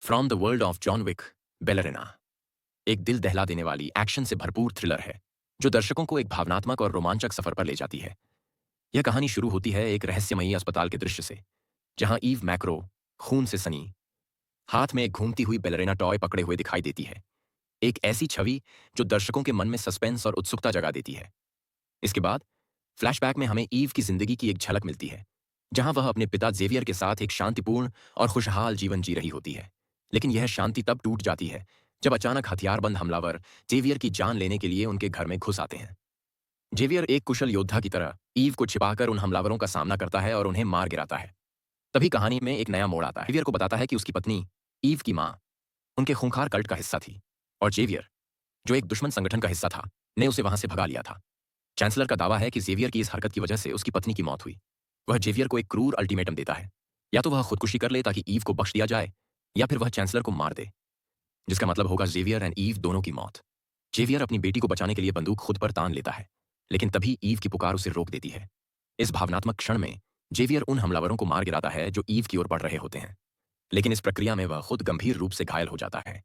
From the world of John Wick, ballerina एक दिल दहला देने वाली एक्शन से भरपूर थ्रिलर है जो दर्शकों को एक भावनात्मक और रोमांचक सफर पर ले जाती है। यह कहानी शुरू होती है एक रहस्यमयी अस्पताल के दृश्य से, जहां ईव मैक्रो खून से सनी हाथ में एक घूमती हुई बेलेरिना टॉय पकड़े हुए दिखाई देती है। एक ऐसी छवि जो दर्शकों के मन में सस्पेंस और उत्सुकता जगा देती है। इसके बाद फ्लैशबैक में हमें ईव की जिंदगी की एक झलक मिलती है, जहां वह अपने पिता जेवियर के साथ एक शांतिपूर्ण और खुशहाल जीवन जी रही होती है। लेकिन यह शांति तब टूट जाती है जब अचानक हथियारबंद हमलावर जेवियर की जान लेने के लिए उनके घर में घुस आते हैं। जेवियर एक कुशल योद्धा की तरह ईव को छिपाकर उन हमलावरों का सामना करता है और उन्हें मार गिराता है। तभी कहानी में एक नया मोड़ आता है। जेवियर को बताता है कि उसकी पत्नी ईव की मां उनके खूंखार कल्ट का हिस्सा थी और जेवियर, जो एक दुश्मन संगठन का हिस्सा था, ने उसे वहां से भगा लिया था। चांसलर का दावा है कि जेवियर की इस हरकत की वजह से उसकी पत्नी की मौत हुई। वह जेवियर को एक क्रूर अल्टीमेटम देता है, या तो वह खुदकुशी कर ले ताकि ईव को बख्श दिया जाए, या फिर वह चांसलर को मार दे, जिसका मतलब होगा जेवियर एंड ईव दोनों की मौत। जेवियर अपनी बेटी को बचाने के लिए बंदूक खुद पर तान लेता है, लेकिन तभी ईव की पुकार उसे रोक देती है। इस भावनात्मक क्षण में जेवियर उन हमलावरों को मार गिराता है जो ईव की ओर बढ़ रहे होते हैं, लेकिन इस प्रक्रिया में वह खुद गंभीर रूप से घायल हो जाता है।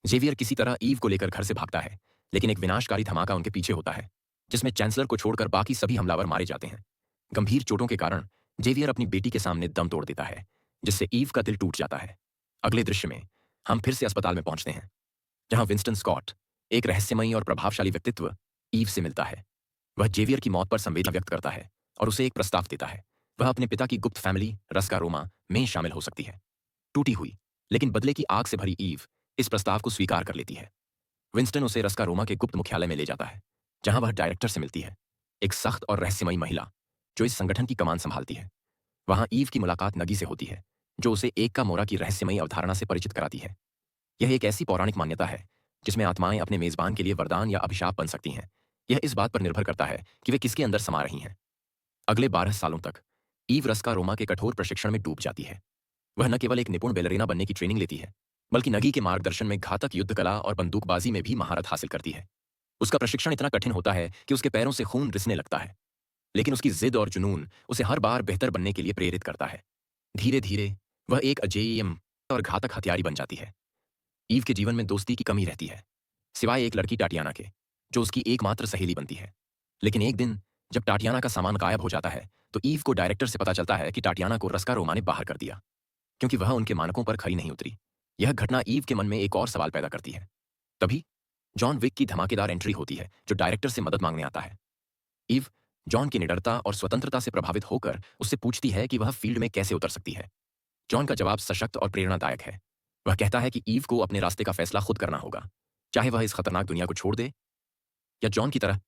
जेवियर किसी तरह ईव को लेकर घर से भागता है, लेकिन एक विनाशकारी धमाका उनके पीछे होता है, जिसमें चांसलर को छोड़कर बाकी सभी हमलावर मारे जाते हैं। गंभीर चोटों के कारण जेवियर अपनी बेटी के सामने दम तोड़ देता है, जिससे ईव का दिल टूट जाता है। अगले दृश्य में हम फिर से अस्पताल में पहुंचते हैं, जहां विंस्टन स्कॉट, एक रहस्यमयी और प्रभावशाली व्यक्तित्व, ईव से मिलता है। वह जेवियर की मौत पर संवेदना व्यक्त करता है और उसे एक प्रस्ताव देता है। वह अपने पिता की गुप्त फैमिली रस्का रोमा में शामिल हो सकती है। टूटी हुई लेकिन बदले की आग से भरी ईव इस प्रस्ताव को स्वीकार कर लेती है। विंस्टन उसे रस्का रोमा के गुप्त मुख्यालय में ले जाता है, जहां वह डायरेक्टर से मिलती है, एक सख्त और रहस्यमयी महिला जो इस संगठन की कमान संभालती है। वहां ईव की मुलाकात नगी से होती है, जो उसे एक का मोरा की रहस्यमयी अवधारणा से परिचित कराती है। यह एक ऐसी पौराणिक मान्यता है जिसमें आत्माएं अपने मेजबान के लिए वरदान या अभिशाप बन सकती हैं। यह इस बात पर निर्भर करता है कि वे किसके अंदर समा रही हैं। अगले 12 सालों तक ईव रस्का रोमा के कठोर प्रशिक्षण में डूब जाती है। वह न केवल एक निपुण बैलरीना बनने की ट्रेनिंग लेती है, बल्कि नगी के मार्गदर्शन में घातक युद्ध कला और बंदूकबाजी में भी महारत हासिल करती है। उसका प्रशिक्षण इतना कठिन होता है कि उसके पैरों से खून रिसने लगता है, लेकिन उसकी जिद और जुनून उसे हर बार बेहतर बनने के लिए प्रेरित करता है। धीरे धीरे वह एक अजेय और घातक हथियारी बन जाती है। ईव के जीवन में दोस्ती की कमी रहती है, सिवाय एक लड़की टाटियाना के, जो उसकी एकमात्र सहेली बनती है। लेकिन एक दिन जब टाटियाना का सामान गायब हो जाता है, तो ईव को डायरेक्टर से पता चलता है कि टाटियाना को रस्का रोमा ने बाहर कर दिया, क्योंकि वह उनके मानकों पर खरी नहीं उतरी। यह घटना ईव के मन में एक और सवाल पैदा करती है। तभी जॉन विक की धमाकेदार एंट्री होती है, जो डायरेक्टर से मदद मांगने आता है। ईव जॉन की निडरता और स्वतंत्रता से प्रभावित होकर उससे पूछती है कि वह फील्ड में कैसे उतर सकती है। जॉन का जवाब सशक्त और प्रेरणादायक है। वह कहता है कि ईव को अपने रास्ते का फैसला खुद करना होगा, चाहे वह इस खतरनाक दुनिया को छोड़ दे या जॉन की तरह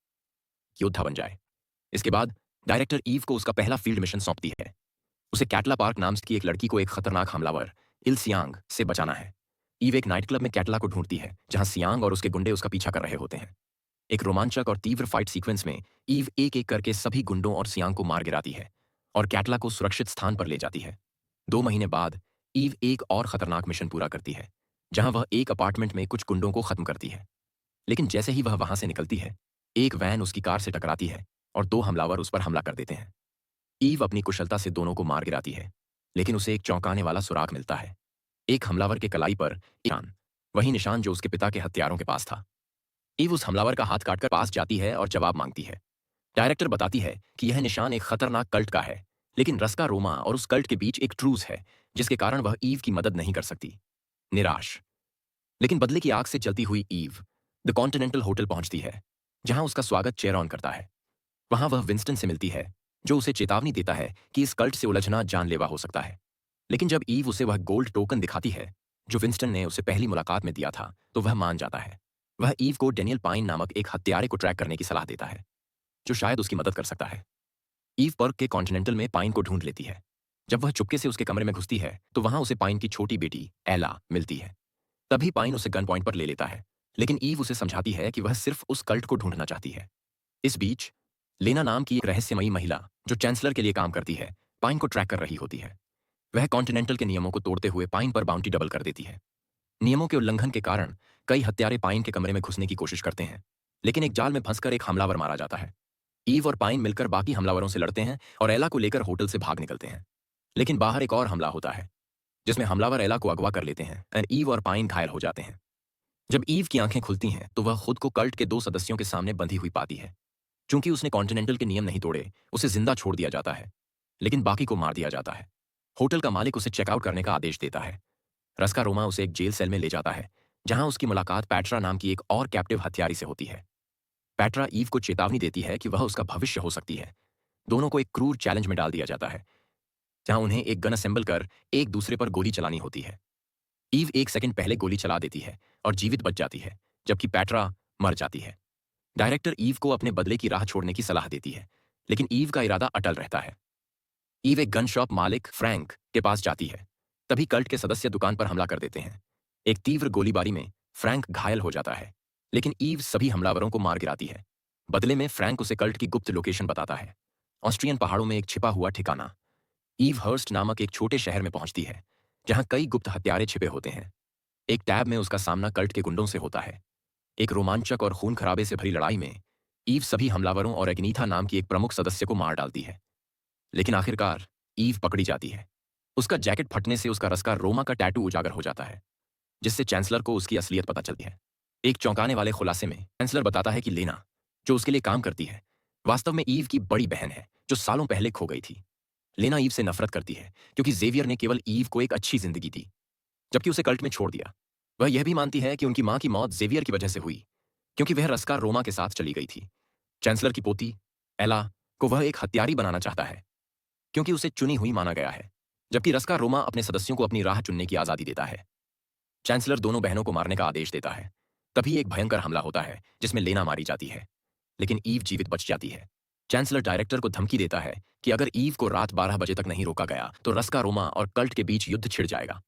योद्धा बन जाए। इसके बाद डायरेक्टर ईव को उसका पहला फील्ड मिशन सौंपती है। उसे कैटला पार्क नाम की एक लड़की को एक खतरनाक हमलावर इल सियांग से बचाना है। ईव एक नाइट क्लब में कैटला को ढूंढती है, जहां सियांग और उसके गुंडे उसका पीछा कर रहे होते हैं। एक रोमांचक और तीव्र फाइट सीक्वेंस में ईव एक एक करके सभी गुंडों और सियांग को मार गिराती है और कैटला को सुरक्षित स्थान पर ले जाती है। 2 महीने बाद ईव एक और खतरनाक मिशन पूरा करती है, जहां वह एक अपार्टमेंट में कुछ गुंडों को खत्म करती है। लेकिन जैसे ही वह वहां से निकलती है, एक वैन उसकी कार से टकराती है और 2 हमलावर उस पर हमला कर देते हैं। ईव अपनी कुशलता से दोनों को मार गिराती है, लेकिन उसे एक चौंकाने वाला सुराग मिलता है। एक हमलावर के कलाई पर निशान, वही निशान जो उसके पिता के हत्यारों के पास था। ईव उस हमलावर का हाथ काटकर पास जाती है और जवाब मांगती है। डायरेक्टर बताती है कि यह निशान एक खतरनाक कल्ट का है, लेकिन रस्का रोमा और उस कल्ट के बीच एक ट्रूस है, जिसके कारण वह ईव की मदद नहीं कर सकती। निराश लेकिन बदले की आग से जलती हुई ईव द कॉन्टिनेंटल होटल पहुंचती है, जहां उसका स्वागत चेरॉन करता है। वहां वह विंस्टन से मिलती है, जो उसे चेतावनी देता है कि इस कल्ट से उलझना जानलेवा हो सकता है। लेकिन जब ईव उसे वह गोल्ड टोकन दिखाती है जो विंस्टन ने उसे पहली मुलाकात में दिया था, तो वह मान जाता है। वह ईव को डेनियल पाइन नामक एक हत्यारे को ट्रैक करने की सलाह देता है, जो शायद उसकी मदद कर सकता है। ईव पर्क के कॉन्टिनेंटल में पाइन को ढूंढ लेती है। जब वह चुपके से उसके कमरे में घुसती है, तो वहां उसे पाइन की छोटी बेटी एला मिलती है। तभी पाइन उसे गन पॉइंट पर ले लेता है, लेकिन ईव उसे समझाती है कि वह सिर्फ उस कल्ट को ढूंढना चाहती है। इस बीच लेना नाम की एक रहस्यमयी महिला जो चांसलर के लिए काम करती है, पाइन को ट्रैक कर रही होती है। वह कॉन्टिनेंटल के नियमों को तोड़ते हुए पाइन पर बाउंटी डबल कर देती है। नियमों के उल्लंघन के कारण कई हत्यारे पाइन के कमरे में घुसने की कोशिश करते हैं, लेकिन एक जाल में फंसकर एक हमलावर मारा जाता है। ईव और पाइन मिलकर बाकी हमलावरों से लड़ते हैं और एला को लेकर होटल से भाग निकलते हैं। लेकिन बाहर एक और हमला होता है, जिसमें हमलावर एला को अगवा कर लेते हैं और ईव और पाइन घायल हो जाते हैं। जब ईव की आंखें खुलती हैं तो वह खुद को कल्ट के 2 सदस्यों के सामने बंधी हुई पाती है। चूंकि उसने कॉन्टिनेंटल के नियम नहीं तोड़े, उसे जिंदा छोड़ दिया जाता है, लेकिन बाकी को मार दिया जाता है। होटल का मालिक उसे चेकआउट करने का आदेश देता है। रस्का रोमा उसे एक जेल सेल में ले जाता है, जहां उसकी मुलाकात पैट्रा नाम की एक और कैप्टिव हत्यारी से होती है। पैट्रा ईव को चेतावनी देती है कि वह उसका भविष्य हो सकती है। दोनों को एक क्रूर चैलेंज में डाल दिया जाता है, जहां उन्हें एक गन असेंबल कर एक दूसरे पर गोली चलानी होती है। ईव 1 सेकंड पहले गोली चला देती है और जीवित बच जाती है, जबकि पैट्रा मर जाती है। डायरेक्टर ईव को अपने बदले की राह छोड़ने की सलाह देती है, लेकिन ईव का इरादा अटल रहता है। ईव एक गन शॉप मालिक फ्रैंक के पास जाती है। तभी कल्ट के सदस्य दुकान पर हमला कर देते हैं। एक तीव्र गोलीबारी में फ्रैंक घायल हो जाता है, लेकिन ईव सभी हमलावरों को मार गिराती है। बदले में फ्रैंक उसे कल्ट की गुप्त लोकेशन बताता है, ऑस्ट्रियन पहाड़ों में एक छिपा हुआ ठिकाना। ईव हर्स्ट नामक एक छोटे शहर में पहुंचती है, जहां कई गुप्त हत्यारे छिपे होते हैं। एक टैब में उसका सामना कल्ट के गुंडों से होता है। एक रोमांचक और खून खराबे से भरी लड़ाई में ईव सभी हमलावरों और एग्नीथा नाम की एक प्रमुख सदस्य को मार डालती है। लेकिन आखिरकार ईव पकड़ी जाती है। उसका जैकेट फटने से उसका रस्का रोमा का टैटू उजागर हो जाता है, जिससे चांसलर को उसकी असलियत पता चलती है। एक चौंकाने वाले खुलासे में चांसलर बताता है कि लेना, जो उसके लिए काम करती है, वास्तव में ईव की बड़ी बहन है, जो सालों पहले खो गई थी। लेना ईव से नफरत करती है, क्योंकि जेवियर ने केवल ईव को एक अच्छी जिंदगी दी, जबकि उसे कल्ट में छोड़ दिया। वह यह भी मानती है कि उनकी मां की मौत जेवियर की वजह से हुई, क्योंकि वह रस्का रोमा के साथ चली गई थी। चांसलर की पोती एला को वह एक हत्यारी बनाना चाहता है, क्योंकि उसे चुनी हुई माना गया है, जबकि रस्का रोमा अपने सदस्यों को अपनी राह चुनने की आजादी देता है। चांसलर दोनों बहनों को मारने का आदेश देता है। तभी एक भयंकर हमला होता है, जिसमें लेना मारी जाती है, लेकिन ईव जीवित बच जाती है। चांसलर डायरेक्टर को धमकी देता है कि अगर ईव को रात 12 बजे तक नहीं रोका गया तो रस्का रोमा और कल्ट के बीच युद्ध छिड़ जाएगा।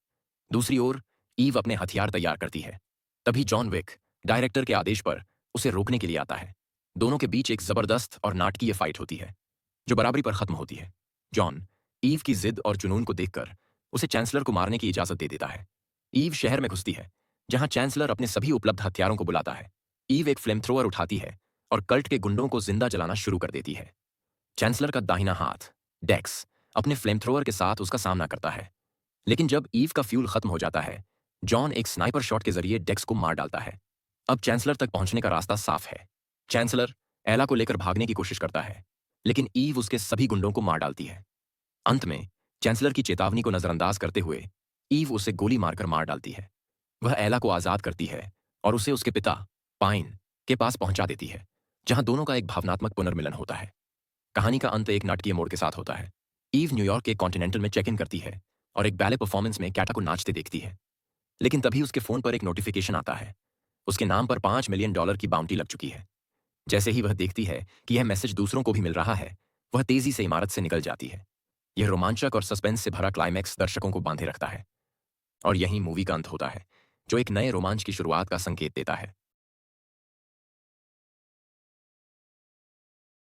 दूसरी ओर ईव अपने हथियार तैयार करती है। तभी जॉन विक डायरेक्टर के आदेश पर उसे रोकने के लिए आता है। दोनों के बीच एक जबरदस्त और नाटकीय फाइट होती है, जो बराबरी पर खत्म होती है। जॉन ईव की जिद और जुनून को देखकर उसे चांसलर को मारने की इजाजत दे देता है। ईव शहर में घुसती है, जहां चांसलर अपने सभी उपलब्ध हथियारों को बुलाता है। ईव एक फ्लेमथ्रोअर उठाती है और कल्ट के गुंडों को जिंदा जलाना शुरू कर देती है। चांसलर का दाहिना हाथ डेक्स अपने फ्लेमथ्रोअर के साथ उसका सामना करता है, लेकिन जब ईव का फ्यूल खत्म हो जाता है, जॉन एक स्नाइपर शॉट के जरिए डेक्स को मार डालता है। अब चांसलर तक पहुंचने का रास्ता साफ है। चांसलर एला को लेकर भागने की कोशिश करता है, लेकिन ईव उसके सभी गुंडों को मार डालती है। अंत में चांसलर की चेतावनी को नजरअंदाज करते हुए ईव उसे गोली मारकर मार डालती है। वह एला को आजाद करती है और उसे उसके पिता पाइन के पास पहुंचा देती है, जहां दोनों का एक भावनात्मक पुनर्मिलन होता है। कहानी का अंत एक नाटकीय मोड़ के साथ होता है। ईव न्यूयॉर्क के कॉन्टिनेंटल में चेक इन करती है और एक बैले परफॉर्मेंस में कैटा को नाचते देखती है। लेकिन तभी उसके फोन पर एक नोटिफिकेशन आता है। उसके नाम पर $5 मिलियन की बाउंटी लग चुकी है। जैसे ही वह देखती है कि यह मैसेज दूसरों को भी मिल रहा है, वह तेजी से इमारत से निकल जाती है। यह रोमांचक और सस्पेंस से भरा क्लाइमैक्स दर्शकों को बांधे रखता है, और यही मूवी का अंत होता है, जो एक नए रोमांच की शुरुआत का संकेत देता है।